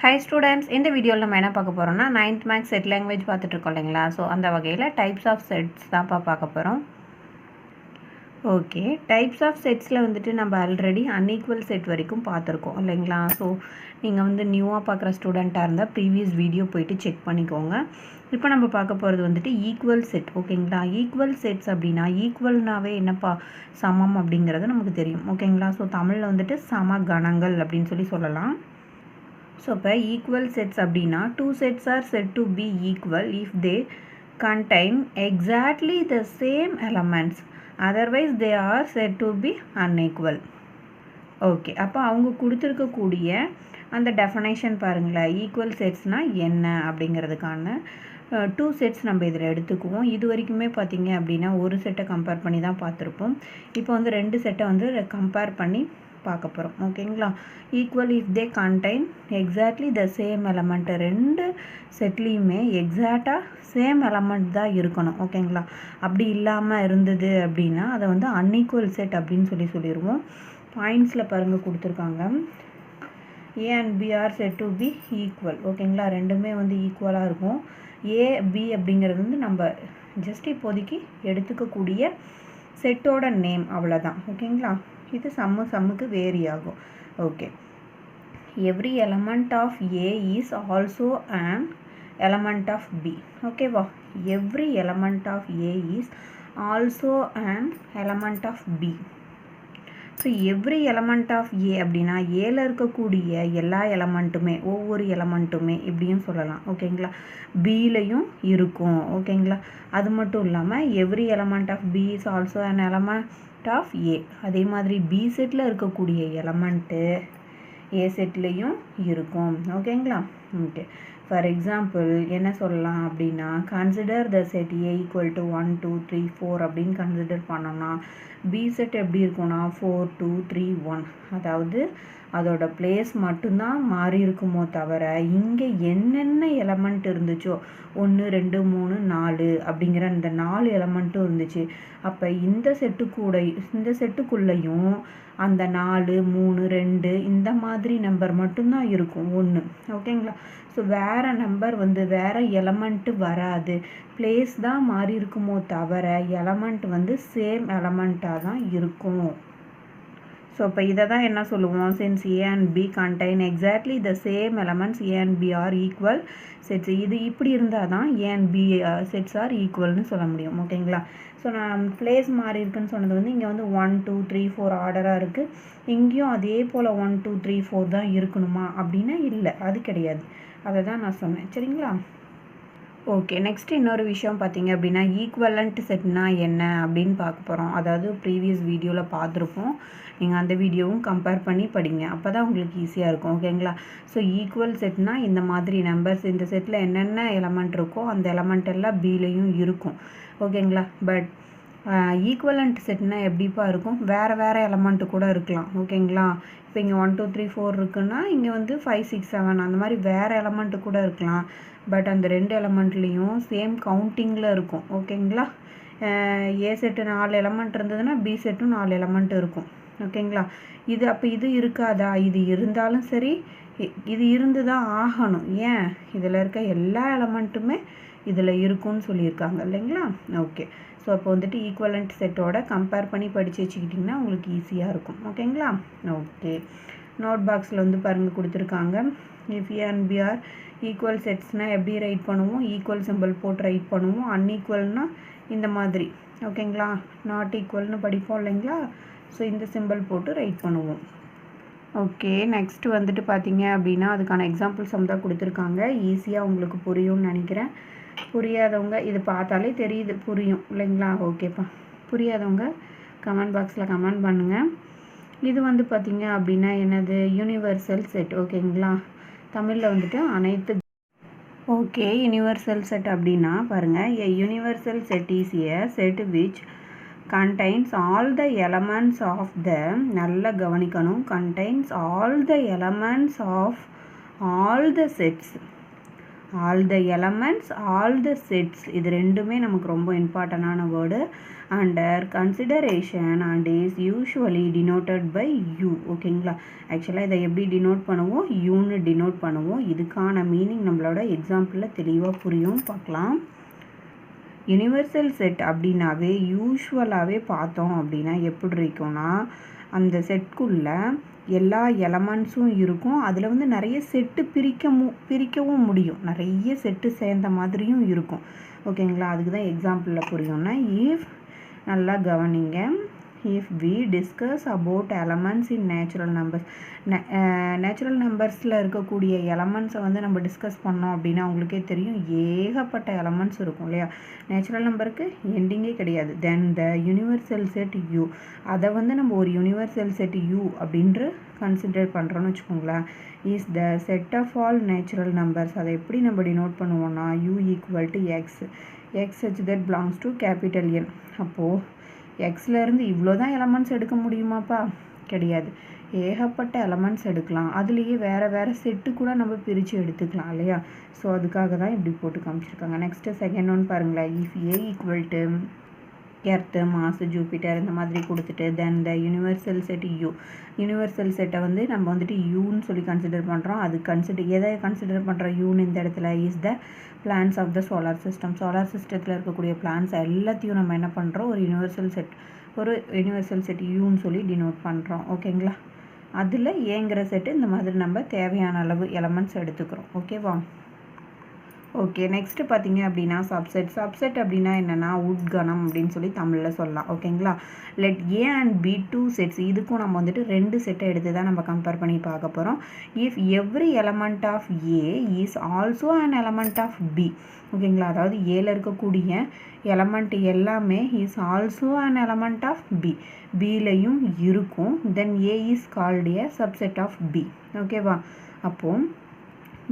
Hi students, இந்த வீடியோவில் நம்ம என்ன பார்க்க போகிறோம்னா 9th மேக்ஸ் செட் லாங்குவேஜ் பார்த்துட்டு இருக்கோம் இல்லைங்களா. ஸோ அந்த வகையில் டைப்ஸ் ஆஃப் செட்ஸ் தான்ப்பா பார்க்க போகிறோம். ஓகே, டைப்ஸ் ஆஃப் செட்ஸில் வந்துட்டு நம்ம ஆல்ரெடி அன்ஈக்குவல் செட் வரைக்கும் பார்த்துருக்கோம் இல்லைங்களா. ஸோ நீங்கள் வந்து நியூவாக பார்க்குற ஸ்டூடெண்ட்டாக இருந்தால் ப்ரீவியஸ் வீடியோ போயிட்டு செக் பண்ணிக்கோங்க. இப்போ நம்ம பார்க்க போகிறது வந்துட்டு ஈக்குவல் செட். ஓகேங்களா, ஈக்குவல் செட்ஸ் அப்படின்னா ஈக்குவல்னாவே என்னப்பா சமம் அப்படிங்கிறது நமக்கு தெரியும். ஓகேங்களா, ஸோ தமிழில் வந்துட்டு சம கணங்கள் அப்படின்னு சொல்லலாம். So, இப்போ equal sets அப்படின்னா two sets are said to be equal if they contain exactly the same elements. Otherwise, they are said to be unequal. Okay, அப்போ அவங்க கொடுத்துருக்கக்கூடிய அந்த டெஃபனேஷன் பாருங்களேன். ஈக்குவல் செட்ஸ்னால் என்ன அப்படிங்கிறதுக்கான டூ செட்ஸ் நம்ம இதில் எடுத்துக்குவோம். இது வரைக்குமே பார்த்திங்க அப்படின்னா ஒரு செட்டை கம்பேர் பண்ணி தான் பார்த்துருப்போம். இப்போ வந்து ரெண்டு செட்டை வந்து கம்பேர் பண்ணி பார்க்க போகிறோம். ஓகேங்களா, equal if they contain exactly the same element. ரெண்டு செட்லேயுமே எக்ஸாக்டாக சேம் எலமெண்ட் தான் இருக்கணும். ஓகேங்களா, அப்படி இல்லாமல் இருந்தது அப்படின்னா அதை வந்து அன்ஈக்குவல் செட் அப்படின்னு சொல்லிடுவோம். பாயிண்ட்ஸில் பாருங்கள் கொடுத்துருக்காங்க. A and B are set to be equal. ஓகேங்களா, ரெண்டுமே வந்து ஈக்குவலாக இருக்கும். ஏ பி அப்படிங்கிறது வந்து நம்ம ஜஸ்ட் இப்போதைக்கு எடுத்துக்கக்கூடிய செட்டோட நேம், அவ்வளோதான். ஓகேங்களா, இது சம்முக்கு வேரி ஆகும். Okay, every element of A is also an element of B. ஓகேவா, every element of A is also an element of B. So every element of A அப்படின்னா ஏல இருக்கக்கூடிய எல்லா எலமெண்ட்டுமே, ஒவ்வொரு எலமெண்ட்டுமே இப்படியும் சொல்லலாம். ஓகேங்களா, பிலையும் இருக்கும். ஓகேங்களா, அது மட்டும் இல்லாமல் every element of B is also an element of A. அதே மாதிரி பி செட்டில் இருக்கக்கூடிய எலமெண்ட்டு ஏ செட்லேயும் இருக்கும். ஓகேங்களா, ஓகே. ஃபார் எக்ஸாம்பிள் என்ன சொல்லலாம் அப்படின்னா, consider the set A equal to 1 2 3 4 அப்படின்னு கன்சிடர் பண்ணோம்னா பி செட் எப்படி இருக்கும்னா 4 2 3 1. அதாவது அதோட பிளேஸ் மட்டும்தான் மாறி இருக்குமோ தவிர இங்கே என்னென்ன எலமெண்ட் இருந்துச்சோ 1 2 3 4 அப்படிங்கிற இந்த 4 எலமெண்ட்டும் இருந்துச்சு. அப்போ இந்த செட்டுக்குள்ளேயும் அந்த 4 3 2 இந்த மாதிரி நம்பர் மட்டும்தான் இருக்கும் 1. ஓகேங்களா, ஸோ வேறு நம்பர் வந்து வேறு எலமெண்ட்டு வராது. பிளேஸ் தான் மாறி இருக்குமோ தவிர எலமெண்ட் வந்து சேம் எலமெண்ட்டாக தான் இருக்கும். ஸோ இப்போ இதை தான் என்ன சொல்லுவோம், since A and B contain exactly the same elements, A and B are equal sets. இது இப்படி இருந்தால் தான் A and B sets are equalனு சொல்ல முடியும். ஓகேங்களா, ஸோ நான் பிளேஸ் மாறி இருக்குன்னு சொன்னது வந்து இங்கே வந்து 1 2 3 4 ஆர்டராக இருக்குது. இங்கேயும் அதே போல் 1 2 3 4 தான் இருக்கணுமா அப்படின்னா இல்லை, அது கிடையாது. அதை தான் நான் சொன்னேன். சரிங்களா, ஓகே. நெக்ஸ்ட் இன்னொரு விஷயம் பார்த்தீங்க அப்படின்னா ஈக்குவலண்ட் செட்னா என்ன அப்படின்னு பார்க்க போகிறோம். அதாவது ப்ரீவியஸ் வீடியோவில் பார்த்துருப்போம். நீங்கள் அந்த வீடியோவும் கம்பேர் பண்ணி படிங்க, அப்போ தான் உங்களுக்கு ஈஸியாக இருக்கும். ஓகேங்களா, ஸோ ஈக்குவல் செட்னா இந்த மாதிரி நம்பர்ஸ், இந்த செட்டில் என்னென்ன எலமெண்ட் இருக்கோ அந்த எலமெண்ட் எல்லாம் பிலையும் இருக்கும். ஓகேங்களா, பட் ஈக்குவலண்ட் செட்னா எப்படிப்பா இருக்கும், வேறு எலமெண்ட்டு கூட இருக்கலாம். ஓகேங்களா, இப்போ இங்கே 1 2 3 4 இருக்குன்னா இங்கே வந்து 5 6 7 அந்த மாதிரி வேறு எலமெண்ட்டு கூட இருக்கலாம். பட் அந்த ரெண்டு எலமெண்ட்லேயும் சேம் கவுண்டிங்கில் இருக்கும். ஓகேங்களா, ஏ செட்டு 4 எலமெண்ட் இருந்ததுன்னா பி செட்டும் 4 எலமெண்ட் இருக்கும். ஓகேங்களா, இது அப்போ இது இருக்காதா, இது இருந்தாலும் சரி இது இருந்து தான் ஆகணும். ஏன், இதில் இருக்க எல்லா எலமெண்ட்டுமே இதில் இருக்குன்னு சொல்லியிருக்காங்க இல்லைங்களா. ஓகே, ஸோ அப்போ வந்துட்டு ஈக்குவலண்ட் செட்டோட கம்பேர் பண்ணி படித்து வச்சுக்கிட்டிங்கன்னா உங்களுக்கு ஈஸியாக இருக்கும். ஓகேங்களா, ஓகே. நோட் பாக்ஸில் வந்து பாருங்கள் கொடுத்துருக்காங்க. If A and B are equal செட்ஸ்னால் எப்படி ரைட் பண்ணுவோம், ஈக்குவல் சிம்பிள் போட்டு ரைட் பண்ணுவோம். அன்ஈக்குவல்னால் இந்த மாதிரி. ஓகேங்களா, நாட் ஈக்குவல்னு படிப்போம் இல்லைங்களா, ஸோ இந்த சிம்பிள் போட்டு ரைட் பண்ணுவோம். ஓகே, நெக்ஸ்ட்டு வந்துட்டு பார்த்தீங்க அப்படின்னா அதுக்கான எக்ஸாம்பிள் சம் தான் கொடுத்துருக்காங்க. ஈஸியாக உங்களுக்கு புரியும்னு நினைக்கிறேன். புரியாதவங்க இது பார்த்தாலே தெரியுது புரியும் இல்லைங்களா. ஓகேப்பா, புரியாதவங்க கமெண்ட் பாக்ஸில் கமெண்ட் பண்ணுங்கள். இது வந்து பார்த்திங்க அப்படின்னா என்னது, யூனிவர்சல் செட். ஓகேங்களா, தமிழில் வந்துட்டு அனைத்து. ஓகே, யூனிவர்சல் செட் அப்படின்னா பாருங்கள், a universal set is a set which contains all the elements of the, நல்லா கவனிக்கணும், contains all the elements of all the sets all the elements, all the sets, இது ரெண்டுமே நமக்கு ரொம்ப இம்பார்ட்டண்டான word. Under consideration and is usually denoted by U. ஓகேங்களா? ஆக்சுவலாக இதை எப்படி டினோட் பண்ணுவோம்? யூன்னு டினோட் பண்ணுவோம். இதுக்கான மீனிங் நம்மளோட எக்ஸாம்பிளில் தெளிவாக புரியும், பார்க்கலாம். யுனிவர்சல் செட் அப்படின்னாவே யூஷுவலாகவே பார்த்தோம் அப்படின்னா எப்படி இருக்கும்னா, அந்த செட்குள்ளே எல்லா எலமெண்ட்ஸும் இருக்கும். அதில் வந்து நிறைய செட்டு பிரிக்கவும் முடியும். நிறைய செட்டு சேர்ந்த மாதிரியும் இருக்கும். ஓகேங்களா? அதுக்கு தான் எக்ஸாம்பிளில் புரியும்னா, இஃப் நல்லா கவனிங்க. If we discuss about elements in natural numbers, natural நம்பர்ஸில் இருக்கக்கூடிய எலமெண்ட்ஸை வந்து நம்ம டிஸ்கஸ் பண்ணோம் அப்படின்னா உங்களுக்கே தெரியும் ஏகப்பட்ட எலமெண்ட்ஸ் இருக்கும் இல்லையா? நேச்சுரல் நம்பருக்கு எண்டிங்கே கிடையாது. Then the universal set U, அதை வந்து நம்ம ஒரு யூனிவர்சல் செட் யூ அப்படின்ற கன்சிடர் பண்ணுறோன்னு வச்சுக்கோங்களேன். Is the set of all natural numbers. அதை எப்படி நம்ம டினோட் பண்ணுவோம்னா, U equal to X, X such that belongs to capital N. அப்போது எக்ஸ்லேருந்து இவ்வளோ தான் எலமெண்ட்ஸ் எடுக்க முடியுமாப்பா? கிடையாது. ஏகப்பட்ட எலமெண்ட்ஸ் எடுக்கலாம். அதுலேயே வேறு செட்டு கூட நம்ம பிரித்து எடுத்துக்கலாம் இல்லையா? ஸோ அதுக்காக தான் இப்படி போட்டு காமிச்சிருக்காங்க. நெக்ஸ்ட்டு செகண்ட் ஒன் பாருங்களேன். If A equal to earth, Mars, Jupiter இந்த மாதிரி கொடுத்துட்டு then the universal set U. Universal செட்டை வந்து நம்ம வந்துட்டு யூன்னு சொல்லி கன்சிடர் பண்ணுறோம். அது எதை கன்சிடர் பண்ணுறோம் யூன்னு இந்த இடத்துல? Is the plans of the solar system. Solar சிஸ்டத்தில் இருக்கக்கூடிய பிளான்ஸ் எல்லாத்தையும் நம்ம என்ன பண்ணுறோம்? ஒரு யூனிவர்சல் செட் யூன்னு சொல்லி டினோட் பண்ணுறோம். ஓகேங்களா? அதில் ஏங்கிற செட்டு இந்த மாதிரி நம்ம தேவையான அளவு எலமெண்ட்ஸ் எடுத்துக்கிறோம். ஓகேவா? ஓகே, நெக்ஸ்ட்டு பார்த்தீங்க அப்படின்னா சப்செட் அப்படின்னா என்னென்னா உட்கணம் அப்படின்னு சொல்லி தமிழில் சொல்லலாம். ஓகேங்களா? Let A and B 2 sets. இதுக்கும் நம்ம வந்துட்டு 2 செட்டை எடுத்து தான் நம்ம கம்பேர் பண்ணி பார்க்க போகிறோம். If every element of A is also an element of B. ஓகேங்களா? அதாவது ஏல இருக்கக்கூடிய எலமெண்ட் எல்லாமே is also an element of B, பிலையும் இருக்கும். Then A is called a subset of B. ஓகேவா? அப்போது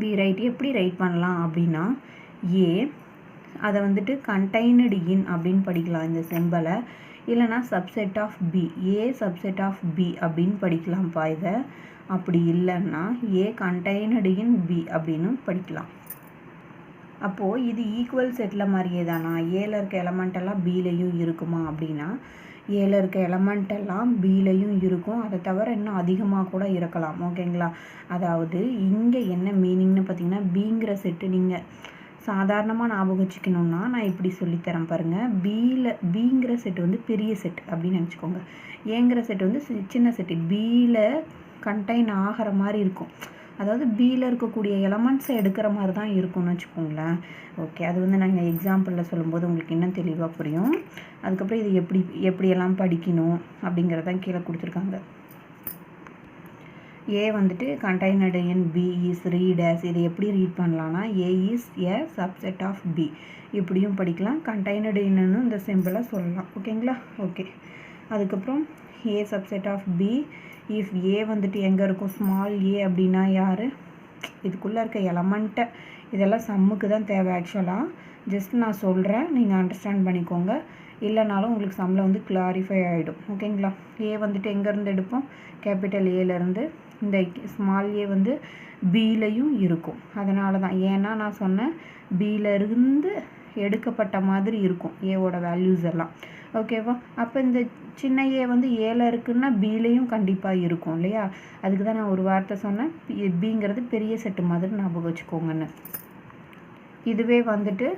பி ரைட் எப்படி ரைட் பண்ணலாம் அப்படின்னா, ஏ அதை வந்துட்டு கண்டெய்னடு இன் அப்படின்னு படிக்கலாம் இந்த சிம்பலை. இல்லைனா subset of B, A subset of B அப்படின்னு படிக்கலாம்ப்பா இதை. அப்படி இல்லைன்னா ஏ கண்டெய்னடு இன் பி அப்படின்னு படிக்கலாம். அப்போது இது ஈக்குவல் செட்டில் மாதிரியே தானா? ஏல இருக்க எலமெண்ட் எல்லாம் பிலையும் இருக்குமா அப்படின்னா, ஏல இருக்க எலமெண்ட் எல்லாம் பிலையும் இருக்கும். அதை தவிர இன்னும் அதிகமாக கூட இருக்கலாம். ஓகேங்களா? அதாவது இங்கே என்ன மீனிங்னு பார்த்தீங்கன்னா, பிங்கிற செட்டு நீங்கள் சாதாரணமாக ஞாபகம் வச்சுக்கணுன்னா நான் இப்படி சொல்லித்தரேன் பாருங்கள். பிங்கிற செட்டு வந்து பெரிய செட் அப்படின்னு நினச்சிக்கோங்க. ஏங்கிற செட்டு வந்து சின்ன செட்டு. பியில் கண்டெயின் ஆகிற மாதிரி இருக்கும். அதாவது பியில் இருக்கக்கூடிய எலமெண்ட்ஸை எடுக்கிற மாதிரி தான் இருக்கும்னு வச்சுக்கோங்களேன். ஓகே, அது வந்து நாங்கள் எக்ஸாம்பிளில் சொல்லும்போது உங்களுக்கு இன்னும் தெளிவாக புரியும். அதுக்கப்புறம் இது எப்படியெல்லாம் படிக்கணும் அப்படிங்கிறதான் கீழே கொடுத்துருக்காங்க. ஏ வந்துட்டு contained in B is read as. இதை எப்படி ரீட் பண்ணலான்னா, A is a subset of B இப்படியும் படிக்கலாம். கண்டெய்னடு இன்னும் இந்த சிம்பிளை சொல்லலாம். ஓகேங்களா? ஓகே, அதுக்கப்புறம் A subset of B. If A வந்துட்டு எங்கே இருக்கும்? ஸ்மால் ஏ அப்படின்னா யார்? இதுக்குள்ளே இருக்க எலமெண்ட்டை. இதெல்லாம் சம்முக்கு தான் தேவை. ஆக்சுவலாக ஜஸ்ட் நான் சொல்கிறேன், நீங்கள் அண்டர்ஸ்டாண்ட் பண்ணிக்கோங்க. இல்லைனாலும் உங்களுக்கு சம்மில் வந்து கிளாரிஃபை ஆகிடும். ஓகேங்களா? ஏ வந்துட்டு எங்கேருந்து எடுப்போம்? கேபிட்டல் ஏலேருந்து. இந்த ஸ்மால் ஏ வந்து பிலையும் இருக்கும். அதனால தான், ஏன்னா நான் சொன்னேன் பியிலிருந்து எடுக்கப்பட்ட மாதிரி இருக்கும் ஏவோட வேல்யூஸ் எல்லாம். ஓகேவா? அப்போ இந்த சின்ன ஏ வந்து ஏல இருக்குன்னா பிலையும் கண்டிப்பாக இருக்கும் இல்லையா? அதுக்கு தான் நான் ஒரு வார்த்தை சொன்னேன், பிங்கிறது பெரிய செட்டு மாதிரி ஞாபகம் வச்சுக்கோங்கன்னு. இதுவே வந்துட்டு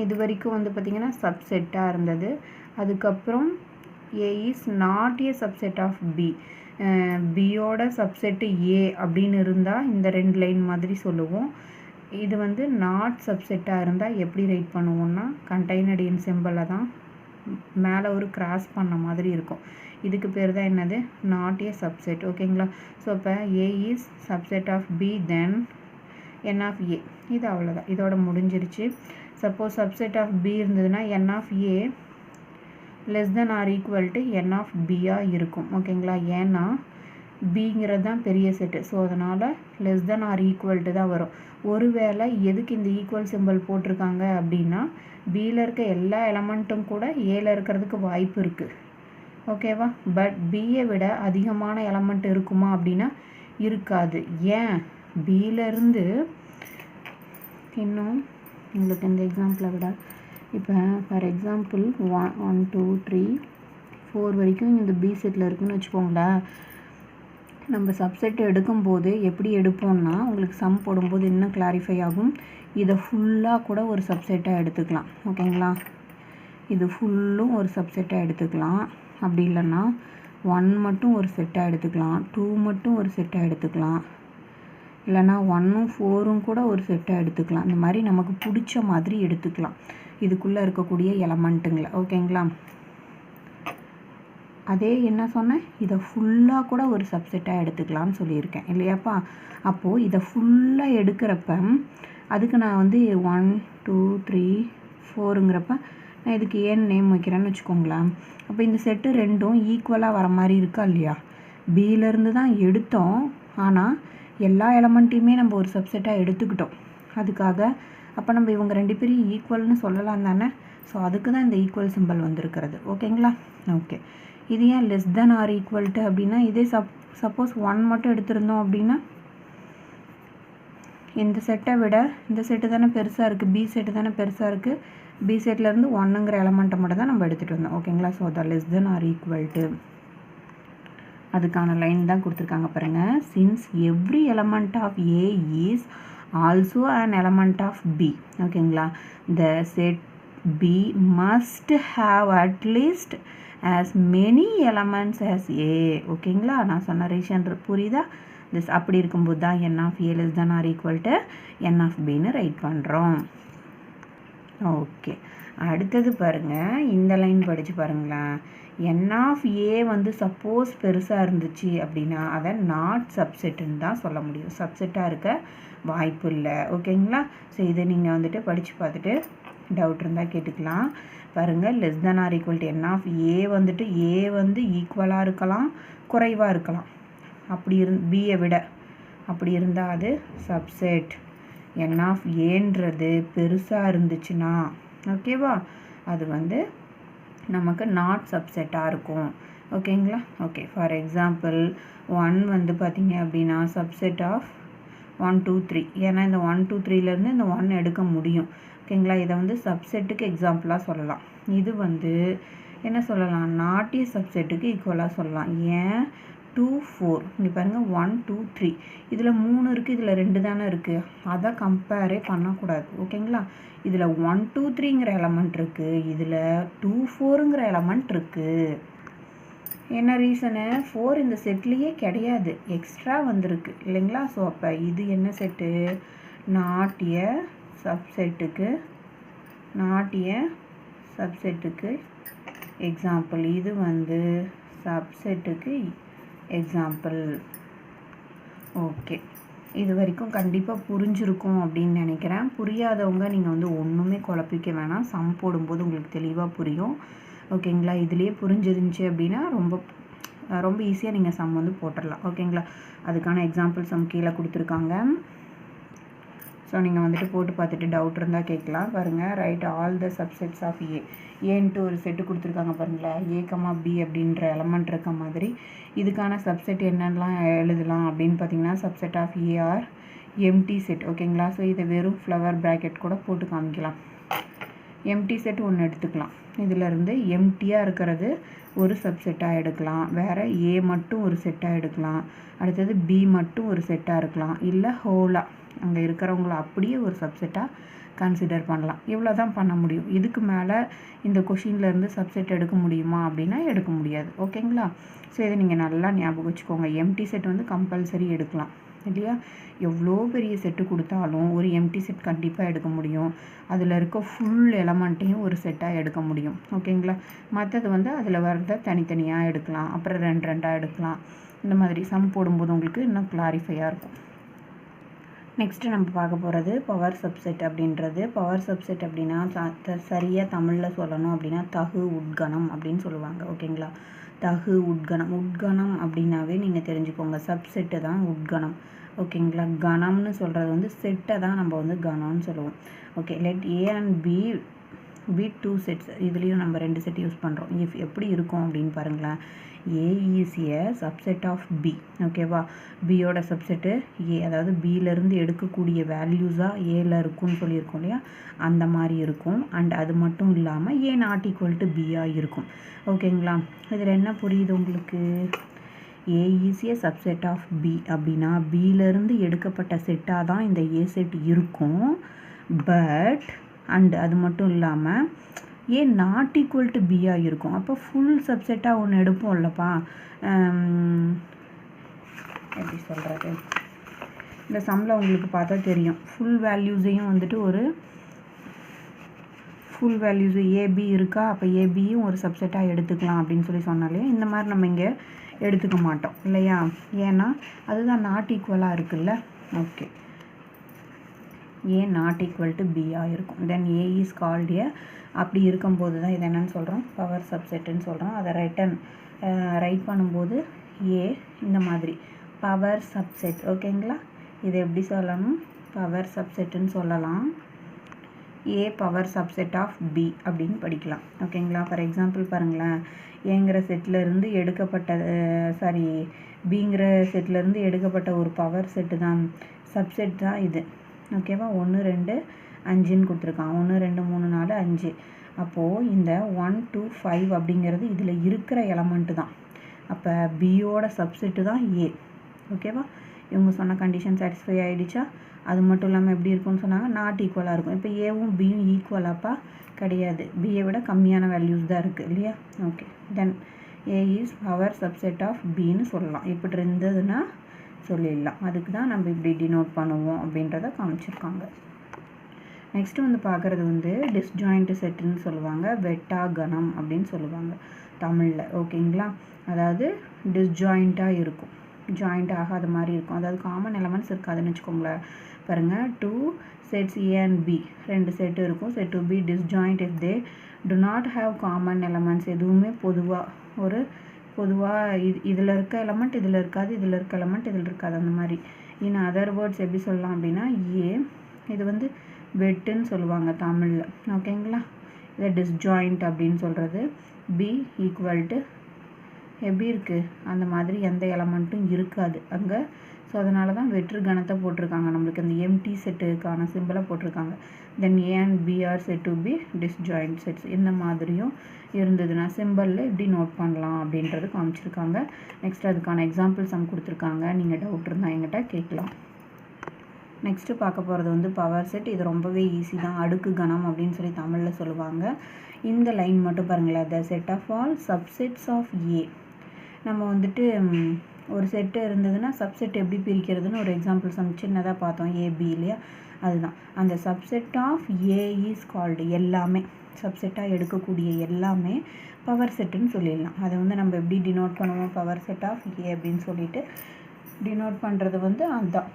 இது வரைக்கும் வந்து பார்த்திங்கன்னா சப்செட்டாக இருந்தது. அதுக்கப்புறம் A is not a subset of B. பியோட சப்செட்டு ஏ அப்படின்னு இருந்தால் இந்த 2 லைன் மாதிரி சொல்லுவோம். இது வந்து நாட் சப்செட்டாக இருந்தால் எப்படி ரைட் பண்ணுவோம்னா, கண்டெய்னடு இன் சிம்பிளை தான் மேலே ஒரு கிராஸ் பண்ண மாதிரி இருக்கும். இதுக்கு பேர் தான் என்னது? Not a subset. ஓகேங்களா? ஸோ இப்போ A is subset of B then N of A. இது அவ்வளோதான், இதோட முடிஞ்சிருச்சு. சப்போஸ் சப்செட் ஆஃப் பி இருந்ததுன்னா N of A less than or equal to N of பியாக இருக்கும். ஓகேங்களா? ஏன்னா பிங்கிறது தான் பெரிய செட்டு. ஸோ அதனால் less than or equal to தான் வரும். ஒருவேளை எதுக்கு இந்த ஈக்குவல் சிம்பிள் போட்டிருக்காங்க அப்படின்னா, பியில் இருக்க எல்லா எலமெண்ட்டும் கூட ஏல இருக்கிறதுக்கு வாய்ப்பு இருக்குது. ஓகேவா? பட் பியை விட அதிகமான எலமெண்ட் இருக்குமா அப்படின்னா இருக்காது. ஏன்? பியிலேருந்து இன்னும் உங்களுக்கு இந்த எக்ஸாம்பிளை விட இப்போ ஃபார் எக்ஸாம்பிள் 1 2 3 4 வரைக்கும் இந்த பி செட்டில் இருக்குதுன்னு வச்சுக்கோங்களேன். நம்ம சப்செட் எடுக்கும்போது எப்படி எடுப்போம்னா உங்களுக்கு சம் போடும்போது இன்னும் கிளாரிஃபை ஆகும். இதை ஃபுல்லாக கூட ஒரு சப்செட்டாக எடுத்துக்கலாம். ஓகேங்களா, இது ஃபுல்லும் ஒரு சப்செட்டாக எடுத்துக்கலாம். அப்படி இல்லைன்னா 1 மட்டும் ஒரு செட்டாக எடுத்துக்கலாம், 2 மட்டும் ஒரு செட்டாக எடுத்துக்கலாம், இல்லைனா 1ம் 4ம் கூட ஒரு செட்டாக எடுத்துக்கலாம். இந்த மாதிரி நமக்கு பிடிச்ச மாதிரி எடுத்துக்கலாம் இதுக்குள்ளே இருக்கக்கூடிய எலமெண்ட்டுங்களை. ஓகேங்களா, அதே என்ன சொன்னேன், இதை ஃபுல்லாக கூட ஒரு சப்செட்டாக எடுத்துக்கலாம்னு சொல்லியிருக்கேன் இல்லையாப்பா. அப்போது இதை ஃபுல்லாக எடுக்கிறப்ப அதுக்கு நான் வந்து 1 2 3 4ங்கிறப்ப நான் இதுக்கு ஏன் நேம் வைக்கிறேன்னு வச்சுக்கோங்களேன். அப்போ இந்த செட்டு ரெண்டும் ஈக்குவலாக வர மாதிரி இருக்கா இல்லையா. பியிலேருந்து தான் எடுத்தோம், ஆனால் எல்லா எலமெண்ட்டையுமே நம்ம ஒரு சப்செட்டாக எடுத்துக்கிட்டோம். அதுக்காக அப்போ நம்ம இவங்க 2 பேரும் ஈக்குவல்னு சொல்லலாம் தானே. ஸோ அதுக்கு தான் இந்த ஈக்குவல் சிம்பிள் வந்திருக்கிறது. ஓகேங்களா, ஓகே. இது ஏன் less than or equal to அப்படின்னா, இதே சப்போஸ் 1 மட்டும் எடுத்திருந்தோம் அப்படின்னா இந்த செட்டை விட இந்த செட்டு தானே பெருசாக இருக்குது, பி செட்டு தானே பெருசாக இருக்குது. பி செட்லேருந்து 1ங்கிற எலமெண்ட்டை மட்டும் தான் நம்ம எடுத்துகிட்டு வந்தோம். ஓகேங்களா, so the less than or equal to அதுக்கான லைன் தான் கொடுத்துருக்காங்க பாருங்கள். Since every element of A is also an element of B. ஓகேங்களா, the set B must have at least as many elements as A. ஓகேங்களா, நான் சொன்ன ரீசன் புரியுதா. This அப்படி இருக்கும்போது தான் n of A less than or equal to n of Bன்னு write பண்ணுறோம். ஓகே, அடுத்தது பாருங்கள், இந்த லைன் படித்து பாருங்களேன். n of A வந்து சப்போஸ் பெருசாக இருந்துச்சு அப்படின்னா அதை நாட் சப்செட்டுன்னு தான் சொல்ல முடியும், சப்செட்டாக இருக்க வாய்ப்பு இல்லை. ஓகேங்களா, ஸோ இதை நீங்கள் வந்துட்டு படித்து பார்த்துட்டு டவுட் இருந்தால் கேட்டுக்கலாம். பாருங்கள், less than or equal to n of A வந்துட்டு ஏ வந்து ஈக்குவலாக இருக்கலாம், குறைவாக இருக்கலாம். அப்படி பியை விட அப்படி இருந்தால் அது சப்செட். n ஆஃப் ஏன்றது பெருசாக இருந்துச்சுன்னா ஓகேவா, அது வந்து நமக்கு நாட் சப்செட்டாக இருக்கும். ஓகேங்களா, ஓகே. ஃபார் எக்ஸாம்பிள் 1 வந்து பார்த்திங்க அப்படின்னா சப்செட் ஆஃப் 1 2 3. ஏன்னா இந்த 1 2 3லேருந்து இந்த 1 எடுக்க முடியும். ஓகேங்களா, இதை வந்து சப்செட்டுக்கு எக்ஸாம்பிளாக சொல்லலாம். இது வந்து என்ன சொல்லலாம், நாட்டிய சப்செட்டுக்கு ஈக்குவலாக சொல்லலாம். ஏன் 2 4 இங்கே பாருங்கள் 1 2 3 இதில் 3 இருக்குது, இதில் 2 தானே இருக்குது, அதை கம்பேரே பண்ணக்கூடாது. ஓகேங்களா, இதில் 1 2 3ங்கிற எலமெண்ட் இருக்குது, இதில் 2 4ங்கிற எலமெண்ட் இருக்குது. என்ன ரீசனு, 4 இந்த செட்லேயே கிடையாது, எக்ஸ்ட்ரா வந்திருக்கு இல்லைங்களா. ஸோ அப்போ இது என்ன செட்டு, நாட்டிய சப்செட்டுக்கு எக்ஸாம்பிள். இது வந்து சப்செட்டுக்கு எக்ஸாம்பிள். ஓகே, இது வரைக்கும் கண்டிப்பாக புரிஞ்சிருக்கும் அப்படின்னு நினைக்கிறேன். புரியாதவங்க நீங்கள் வந்து ஒன்றுமே குழப்பிக்க வேணாம், சம் போடும்போது உங்களுக்கு தெளிவாக புரியும். ஓகேங்களா, இதுலேயே புரிஞ்சிருந்துச்சு அப்படின்னா ரொம்ப ஈஸியாக நீங்கள் சம் வந்து போட்டுடலாம். ஓகேங்களா, அதுக்கான எக்ஸாம்பிள் சம் கீழே கொடுத்துருக்காங்க. ஸோ நீங்கள் வந்துட்டு போட்டு பார்த்துட்டு டவுட் இருந்தால் கேட்கலாம். பாருங்கள், write all the subsets of A. And ஒரு செட்டு கொடுத்துருக்காங்க பாருங்களேன், ஏ கமா பி அப்படின்ற எலமெண்ட் இருக்க மாதிரி. இதுக்கான சப்செட் என்னென்னலாம் எழுதலாம் அப்படின்னு பார்த்தீங்கன்னா, subset of A are empty set. ஓகேங்களா, ஸோ இதை வெறும் ஃப்ளவர் ப்ராக்கெட் கூட போட்டு காமிக்கலாம். எம்டி செட் ஒன்று எடுத்துக்கலாம், இதிலேருந்து எம்டியாக இருக்கிறது ஒரு சப்செட்டாக எடுக்கலாம், வேறு ஏ மட்டும் ஒரு செட்டாக எடுக்கலாம், அடுத்தது பி மட்டும் ஒரு செட்டாக இருக்கலாம், இல்லை ஹோலாக அங்கே இருக்கிறவங்கள அப்படியே ஒரு சப்செட்டாக கன்சிடர் பண்ணலாம். இவ்வளோ தான் பண்ண முடியும். இதுக்கு மேலே இந்த கொஷின்லேருந்து சப்செட் எடுக்க முடியுமா அப்படின்னா எடுக்க முடியாது. ஓகேங்களா, ஸோ இதை நீங்கள் நல்லா ஞாபகம் வச்சுக்கோங்க. எம்டி செட் வந்து கம்பல்சரி எடுக்கலாம் இல்லையா. எவ்வளோ பெரிய செட்டு கொடுத்தாலும் ஒரு எம்டி செட் கண்டிப்பாக எடுக்க முடியும். அதில் இருக்க ஃபுல் எலமெண்ட்டையும் ஒரு செட்டாக எடுக்க முடியும். ஓகேங்களா, மற்றது வந்து அதில் வரத தனித்தனியாக எடுக்கலாம், அப்புறம் 2 2ஆக எடுக்கலாம். இந்த மாதிரி சம் போடும்போது உங்களுக்கு இன்னும் கிளாரிஃபையாக இருக்கும். நெக்ஸ்ட்டு நம்ம பார்க்க போகிறது பவர் சப்செட் அப்படின்றது. பவர் சப்செட் அப்படின்னா சரியாக தமிழில் சொல்லணும் அப்படின்னா தகு உட்கணம் அப்படின்னு சொல்லுவாங்க. ஓகேங்களா, தகு உட்கணம். உட்கணம் அப்படின்னாவே நீங்கள் தெரிஞ்சுக்கோங்க, சப்செட்டு தான் உட்கணம். ஓகேங்களா, கணம்னு சொல்கிறது வந்து செட்டை தான் நம்ம வந்து கணம்னு சொல்லுவோம். Okay, let A and B B 2 sets, இதுலேயும் நம்ம 2 செட் யூஸ் பண்ணுறோம். இஃப் எப்படி இருக்கும் அப்படின்னு பாருங்களேன். A is a subset of B. ஓகேவா, பியோட சப்செட்டு ஏ, அதாவது பியிலேருந்து எடுக்கக்கூடிய வேல்யூஸாக ஏல இருக்கும்னு சொல்லியிருக்கோம் இல்லையா, அந்த மாதிரி இருக்கும். அண்ட் அது மட்டும் இல்லாமல் ஏ நாட் ஈக்குவல் டு பியாக இருக்கும். ஓகேங்களா, இதில் என்ன புரியுது உங்களுக்கு? A is a subset of B அப்படின்னா பியிலேருந்து எடுக்கப்பட்ட செட்டாக தான் இந்த ஏ செட் இருக்கும். பட் அண்ட் அது மட்டும் இல்லாமல் ஏ நாட் ஈக்குவல் டு பியாக இருக்கும். அப்போ ஃபுல் சப்செட்டாக ஒன்று எடுப்போம் இல்லைப்பா, எப்படி சொல்கிறது, இந்த சம்மில் உங்களுக்கு பார்த்தா தெரியும். ஃபுல் வேல்யூஸையும் வந்துட்டு ஒரு ஃபுல் வேல்யூஸு ஏபி இருக்கா, அப்போ ஏபியும் ஒரு சப்செட்டாக எடுத்துக்கலாம் அப்படின்னு சொல்லி சொன்னாலே இந்த மாதிரி நம்ம இங்கே எடுத்துக்க மாட்டோம் இல்லையா, ஏன்னா அதுதான் நாட் ஈக்குவலாக இருக்குல்ல. Okay, A not equal to பியாக இருக்கும். Then A is called a. அப்படி இருக்கும்போது தான் இது என்னன்னு சொல்கிறோம், பவர் சப்செட்டுன்னு சொல்கிறோம். அதை ரைட் பண்ணும்போது ஏ இந்த மாதிரி பவர் சப்செட். ஓகேங்களா, இது எப்படி சொல்லணும், பவர் சப்செட்டுன்னு சொல்லலாம். A power subset of B அப்படின்னு படிக்கலாம். ஓகேங்களா, ஃபார் எக்ஸாம்பிள் பாருங்களேன், ஏங்கிற செட்டிலேருந்து எடுக்கப்பட்ட பிங்கிற செட்டிலேருந்து எடுக்கப்பட்ட ஒரு பவர் செட்டு தான் சப்செட் தான் இது. ஓகேவா, 1 2 5ன்னு கொடுத்துருக்கான். 1 2 3 4 5. அப்போது இந்த 1 2 5 அப்படிங்கிறது இதில் இருக்கிற எலமெண்ட்டு தான். அப்போ பியோட சப்செட்டு தான் ஏ. ஓகேவா, இவங்க சொன்ன கண்டிஷன் சாட்டிஸ்ஃபை ஆகிடுச்சா? அது மட்டும் இல்லாமல் எப்படி இருக்குன்னு சொன்னாங்க, நாட் ஈக்குவலாக இருக்கும். இப்போ ஏவும் பியும் ஈக்குவலாப்பா கிடையாது, பியை விட கம்மியான வேல்யூஸ் தான் இருக்குது இல்லையா. Okay, then A is power subset of பின்னு சொல்லலாம். இப்படி இருந்ததுன்னா சொல்லிடலாம். அதுக்கு தான் நம்ம இப்படி டினோட் பண்ணுவோம் அப்படின்றத காமிச்சிருக்காங்க. நெக்ஸ்ட்டு வந்து பார்க்குறது வந்து டிஸ்ஜாயிண்ட் செட்டுன்னு சொல்லுவாங்க, வெட்டா கணம் அப்படின்னு சொல்லுவாங்க தமிழில். ஓகேங்களா, அதாவது டிஸ்ஜாயிண்ட்டாக இருக்கும், ஜாயிண்ட் ஆகாத மாதிரி இருக்கும். அதாவது காமன் எலமெண்ட்ஸ் இருக்காதுன்னு வச்சுக்கோங்களேன். பாருங்கள், 2 sets A and B 2 set இருக்கும். Set to B disjoint if they do not have common elements. எதுவுமே பொதுவாக இதில் இருக்க எலமெண்ட் இதில் இருக்காது, இதில் இருக்க எலமெண்ட் இதில் இருக்காது, அந்த மாதிரி. இன் அதர் வேர்ட்ஸ் எப்படி சொல்லலாம் அப்படின்னா, ஏ இது வந்து வெட்டுன்னு சொல்லுவாங்க தமிழில். ஓகேங்களா, இதை டிஸ்ஜாயிண்ட் அப்படின்னு சொல்கிறது. பி ஈக்குவல் டு எப்படி இருக்குது, அந்த மாதிரி எந்த எலமெண்ட்டும் இருக்காது அங்கே. ஸோ அதனால தான் வெற்று கணத்தை போட்டிருக்காங்க, நம்மளுக்கு அந்த எம்டி செட்டுக்கான சிம்பிளை போட்டிருக்காங்க. Then A and B are set to B disjoint sets. இந்த மாதிரியும் இருந்ததுன்னா சிம்பிளில் எப்படி நோட் பண்ணலாம் அப்படின்றது காமிச்சிருக்காங்க. நெக்ஸ்ட் அதுக்கான எக்ஸாம்பிள் சம் கொடுத்துருக்காங்க, நீங்கள் டவுட் இருந்தால் என்கிட்ட கேட்கலாம். நெக்ஸ்ட்டு பார்க்க போகிறது வந்து பவர் செட். இது ரொம்பவே ஈஸி தான், அடுக்கு கணம் அப்படின்னு சொல்லி தமிழில் சொல்லுவாங்க. இந்த லைன் மட்டும் பாருங்களேன், the set of all subsets of A. நம்ம வந்துட்டு ஒரு செட்டு இருந்ததுன்னா சப்செட் எப்படி பிரிக்கிறதுன்னு ஒரு எக்ஸாம்பிள் சம் சின்னதாக பார்த்தோம், ஏபி இல்லையா, அதுதான். அந்த subset of A is called, எல்லாமே சப்செட்டாக எடுக்கக்கூடிய எல்லாமே பவர் செட்டுன்னு சொல்லிடலாம். அதை வந்து நம்ம எப்படி டினோட் பண்ணுவோம், பவர் செட் ஆஃப் ஏ அப்படின்னு சொல்லிட்டு டினோட் பண்ணுறது வந்து அதுதான்.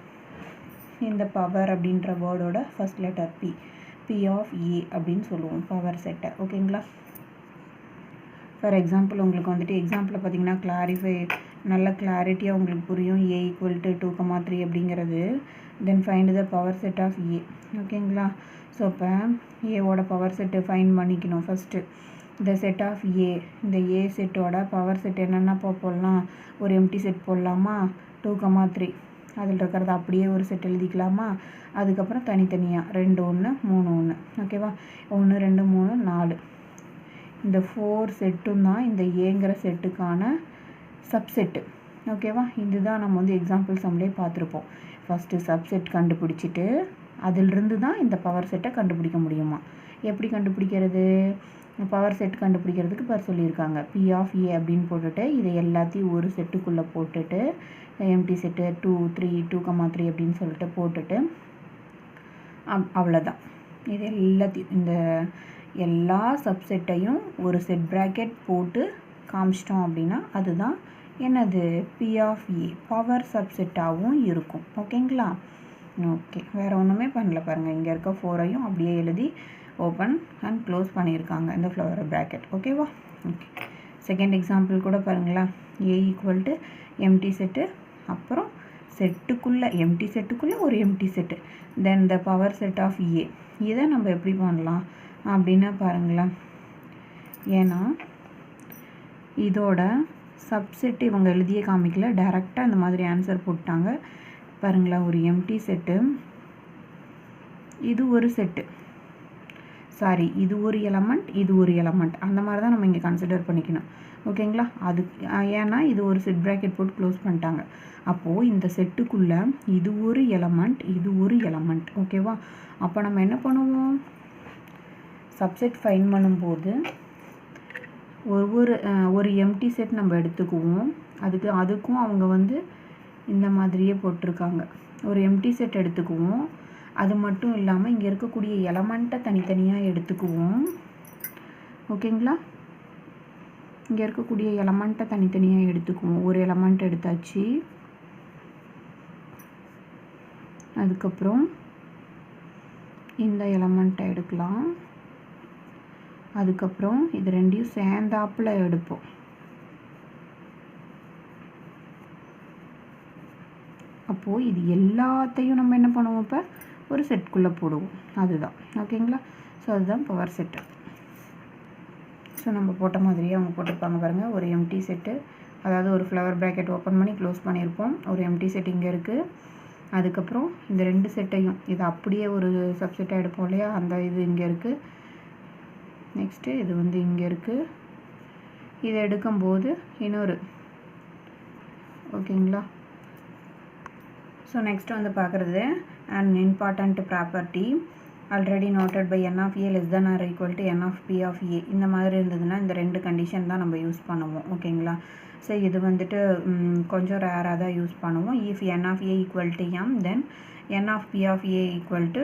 இந்த பவர் அப்படின்ற வேர்டோட ஃபர்ஸ்ட் லெட்டர் பி ஆஃப் ஏ அப்படின்னு சொல்லுவோம் பவர் செட்டை. ஓகேங்களா, ஃபார் எக்ஸாம்பிள் உங்களுக்கு வந்துட்டு எக்ஸாம்பிளில் பார்த்தீங்கன்னா நல்ல கிளாரிட்டியாக உங்களுக்கு புரியும். ஏ ஈக்குவல் டு 2,3 அப்படிங்கிறது. Then find the power set of A. ஓகேங்களா, ஸோ இப்போ ஏவோட பவர் செட்டு ஃபைண்ட் பண்ணிக்கணும். ஃபஸ்ட்டு இந்த செட் ஆஃப் ஏ, இந்த ஏ செட்டோட பவர் செட் என்னென்னா போடலாம், ஒரு எம்டி செட் போடலாமா, 2,3 அதில் இருக்கிறத அப்படியே ஒரு செட் எழுதிக்கலாமா. அதுக்கப்புறம் தனித்தனியாக 2 1 3 1. ஓகேவா, 1 2 3 4. இந்த 4 செட்டும் தான் இந்த ஏங்கிற செட்டுக்கான சப்செட்டு. ஓகேவா, இதுதான் நம்ம வந்து எக்ஸாம்பிள் சம்லேயே பார்த்துருப்போம். ஃபஸ்ட்டு சப்செட் கண்டுபிடிச்சிட்டு அதிலிருந்து தான் இந்த பவர் செட்டை கண்டுபிடிக்க முடியுமா. எப்படி கண்டுபிடிக்கிறது, பவர் செட் கண்டுபிடிக்கிறதுக்கு பேர் சொல்லியிருக்காங்க. பி ஆஃப் ஏ அப்படின்னு போட்டுட்டு இதை எல்லாத்தையும் ஒரு செட்டுக்குள்ளே போட்டுட்டு எம்டி செட்டு 2 3 2,3 அப்படின்னு சொல்லிட்டு போட்டுட்டு அவ்வளோதான். இது எல்லாத்தையும் இந்த எல்லா சப்செட்டையும் ஒரு செட் ப்ராக்கெட் போட்டு காமிச்சிட்டோம் அப்படின்னா அதுதான் என்னது, பி ஆஃப் ஏ பவர் சப்செட்டாகவும் இருக்கும். ஓகேங்களா, ஓகே, வேறு ஒன்றுமே பண்ணல. பாருங்கள், இங்கே இருக்க 4ஐயும் அப்படியே எழுதி ஓப்பன் அண்ட் க்ளோஸ் பண்ணியிருக்காங்க இந்த ஃப்ளவர் ப்ராக்கெட். ஓகேவா, ஓகே. செகண்ட் எக்ஸாம்பிள் கூட பாருங்களேன், A equal to empty set, அப்புறம் செட்டுக்குள்ளே எம்டி செட்டுக்குள்ளே ஒரு empty set, then the power set of A. இதை நம்ம எப்படி பண்ணலாம், அப்படின்னா பாருங்களேன், ஏன்னா இதோட சப்செட் இவங்க எழுதியே காமிக்கல, டைரெக்டாக இந்த மாதிரி ஆன்சர் போட்டாங்க பாருங்களேன். ஒரு எம்டி செட்டு, இது ஒரு செட்டு, சாரி இது ஒரு எலமெண்ட், இது ஒரு எலமெண்ட், அந்த மாதிரி தான் நம்ம இங்கே கன்சிடர் பண்ணிக்கணும். ஓகேங்களா? அது ஏன்னா இது ஒரு செட் ப்ராக்கெட் போட்டு க்ளோஸ் பண்ணிட்டாங்க. அப்போது இந்த செட்டுக்குள்ளே இது ஒரு எலமெண்ட், இது ஒரு எலமெண்ட். ஓகேவா? அப்போ நம்ம என்ன பண்ணுவோம், சப்செட் ஃபைன் பண்ணும்போது ஒரு எம்டி செட் நம்ம எடுத்துக்குவோம். அதுக்கும் அவங்க வந்து இந்த மாதிரியே போட்டிருக்காங்க. ஒரு எம்டி செட் எடுத்துக்குவோம். அது மட்டும் இல்லாமல் இங்கே இருக்கக்கூடிய எலமெண்ட்டை தனித்தனியாக எடுத்துக்குவோம். ஓகேங்களா? இங்கே இருக்கக்கூடிய எலமெண்ட்டை தனித்தனியாக எடுத்துக்குவோம். ஒரு எலமெண்ட் எடுத்தாச்சு. அதுக்கப்புறம் இந்த எலமெண்ட்டை எடுக்கலாம். அதுக்கப்புறம் இது ரெண்டையும் சேர்ந்தாப்பில் எடுப்போம். அப்போது இது எல்லாத்தையும் நம்ம என்ன பண்ணுவோம், இப்போ ஒரு செட்டுக்குள்ளே போடுவோம். அதுதான். ஓகேங்களா? ஸோ அதுதான் பவர் செட்டு. ஸோ நம்ம போட்ட மாதிரியே அவங்க போட்டிருப்பாங்க பாருங்கள். ஒரு எம்டி செட்டு, அதாவது ஒரு ஃப்ளவர் ப்ராக்கெட் ஓப்பன் பண்ணி க்ளோஸ் பண்ணியிருப்போம். ஒரு எம்டி செட் இங்கே இருக்குது. அதுக்கப்புறம் இந்த ரெண்டு செட்டையும் இது அப்படியே ஒரு சப்செட்டாக எடுப்போம் இல்லையா, அந்த இது இங்கே இருக்குது. நெக்ஸ்ட்டு இது வந்து இங்கே இருக்குது. இதை எடுக்கும்போது இன்னொரு, ஓகேங்களா? ஸோ நெக்ஸ்ட் வந்து பார்க்குறது an important property already noted by n of a less than or equal to n of p of a. இந்த மாதிரி இருந்ததுன்னா இந்த ரெண்டு கண்டிஷன் தான் நம்ம யூஸ் பண்ணுவோம். ஓகேங்களா? ஸோ இது வந்துட்டு கொஞ்சம் ரேராக தான் யூஸ் பண்ணுவோம். if n of a equal to m, then n of p of a equal to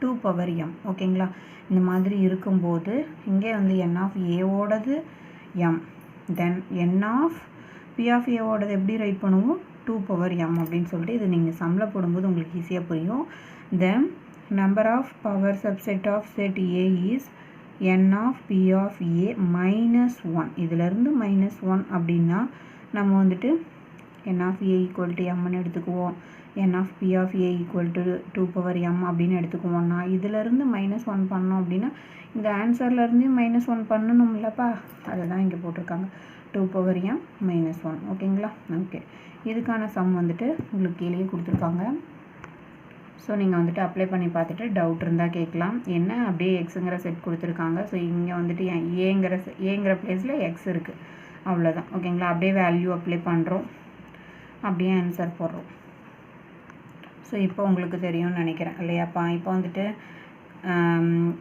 2 power m. ஓகேங்களா? இந்த மாதிரி இருக்கும்போது இங்கே வந்து n of a ஓடது m, then n of p of a ஓடது எப்படி ரைட் பண்ணுவோம், 2 power m அப்படின்னு சொல்லிட்டு இது நீங்கள் சம்மில் போடும்போது உங்களுக்கு ஈஸியாக புரியும். Then number of power subset of set a is n of p of a minus 1. இதிலேருந்து -1 அப்படின்னா நம்ம வந்துட்டு n of a equal to mன்னு எடுத்துக்குவோம். n of p of a equal to 2 power m அப்படின்னு எடுத்துக்குவோம்னா இதிலேருந்து -1 பண்ணோம் அப்படின்னா இந்த ஆன்சர்லேருந்து -1 பண்ணணும்லப்பா, அதை தான் இங்கே போட்டிருக்காங்க, 2 power m -1. ஓகேங்களா? ஓகே, இதுக்கான சம் வந்துட்டு உங்களுக்கு கீழே கொடுத்துருக்காங்க. ஸோ நீங்கள் வந்துட்டு அப்ளை பண்ணி பார்த்துட்டு டவுட் இருந்தால் கேட்கலாம். என்ன அப்படியே எக்ஸுங்கிற செட் கொடுத்துருக்காங்க. ஸோ இங்கே வந்துட்டு ஏங்கிற பிளேஸில் எக்ஸ் இருக்குது, அவ்வளோதான். ஓகேங்களா? அப்படியே வேல்யூ அப்ளை பண்ணுறோம், அப்படியே ஆன்சர் போடுறோம். ஸோ இப்போ உங்களுக்கு தெரியும்னு நினைக்கிறேன் இல்லையாப்பா. இப்போ வந்துட்டு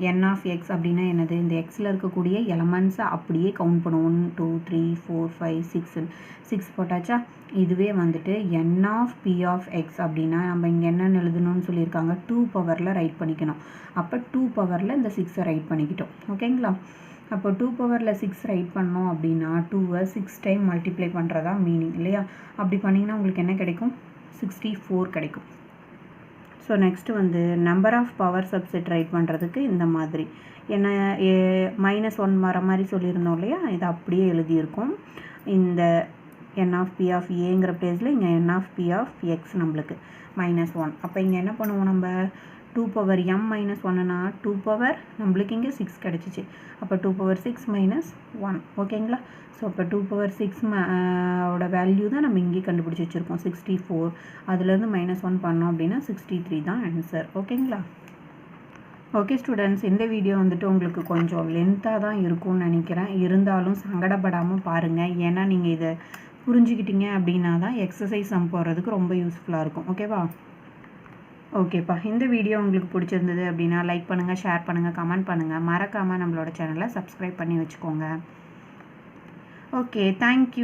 என் ஆஃப் எக்ஸ் அப்படின்னா என்னது, இந்த எக்ஸில் இருக்கக்கூடிய எலமெண்ட்ஸை அப்படியே கவுண்ட் பண்ணுவோம். 1 2 3 4 5 6 போட்டாச்சா. இதுவே வந்துட்டு என் ஆஃப் பி ஆஃப் எக்ஸ் அப்படின்னா நம்ம இங்கே என்னென்னு எழுதணும்னு சொல்லியிருக்காங்க, 2 பவரில் ரைட் பண்ணிக்கணும். அப்போ 2 பவரில் இந்த 6 ரைட் பண்ணிக்கிட்டோம். ஓகேங்களா? அப்போ 2 பவரில் 6 ரைட் பண்ணோம் அப்படின்னா 2வை 6 டைம் மல்டிப்ளை பண்ணுறதா மீனிங் இல்லையா. அப்படி பண்ணிங்கன்னா உங்களுக்கு என்ன கிடைக்கும், 64 கிடைக்கும். ஸோ நெக்ஸ்ட்டு வந்து number of power subset right பண்ணுறதுக்கு இந்த மாதிரி என்ன -1 வர மாதிரி சொல்லியிருந்தோம் இல்லையா, இது அப்படியே எழுதியிருக்கோம். இந்த n ஆஃப் பி ஆஃப் ஏங்கிற பிளேஸில் இங்கே n of P of X நம்மளுக்கு -1. அப்போ இங்கே என்ன பண்ணுவோம், நம்ம 2 power m -1னா 2 power நம்மளுக்கு இங்கே 6 கிடச்சிச்சு. அப்போ 2 power 6 -1. ஓகேங்களா? ஸோ அப்போ 2 power 6 ஓட வேல்யூ தான் நம்ம இங்கே கண்டுபிடிச்சி வச்சுருக்கோம், 64. அதுலேருந்து -1 பண்ணோம் அப்படின்னா 63 தான் ஆன்சர். ஓகேங்களா? ஓகே ஸ்டூடெண்ட்ஸ், இந்த வீடியோ வந்துட்டு உங்களுக்கு கொஞ்சம் லென்த்தாக தான் இருக்கும்னு நினைக்கிறேன். இருந்தாலும் சங்கடப்படாமல் பாருங்கள். ஏன்னா நீங்கள் இதை புரிஞ்சுக்கிட்டீங்க அப்படின்னா தான் எக்ஸசைஸ் சம் போடுறதுக்கு ரொம்ப யூஸ்ஃபுல்லாக இருக்கும். ஓகேவா? ஓகேப்பா, இந்த வீடியோ உங்களுக்கு பிடிச்சிருந்தது அப்படின்னா லைக் பண்ணுங்கள், ஷேர் பண்ணுங்கள், கமெண்ட் பண்ணுங்கள். மறக்காமல் நம்மளோட சேனலை சப்ஸ்கிரைப் பண்ணி வச்சுக்கோங்க. Okay, thank you.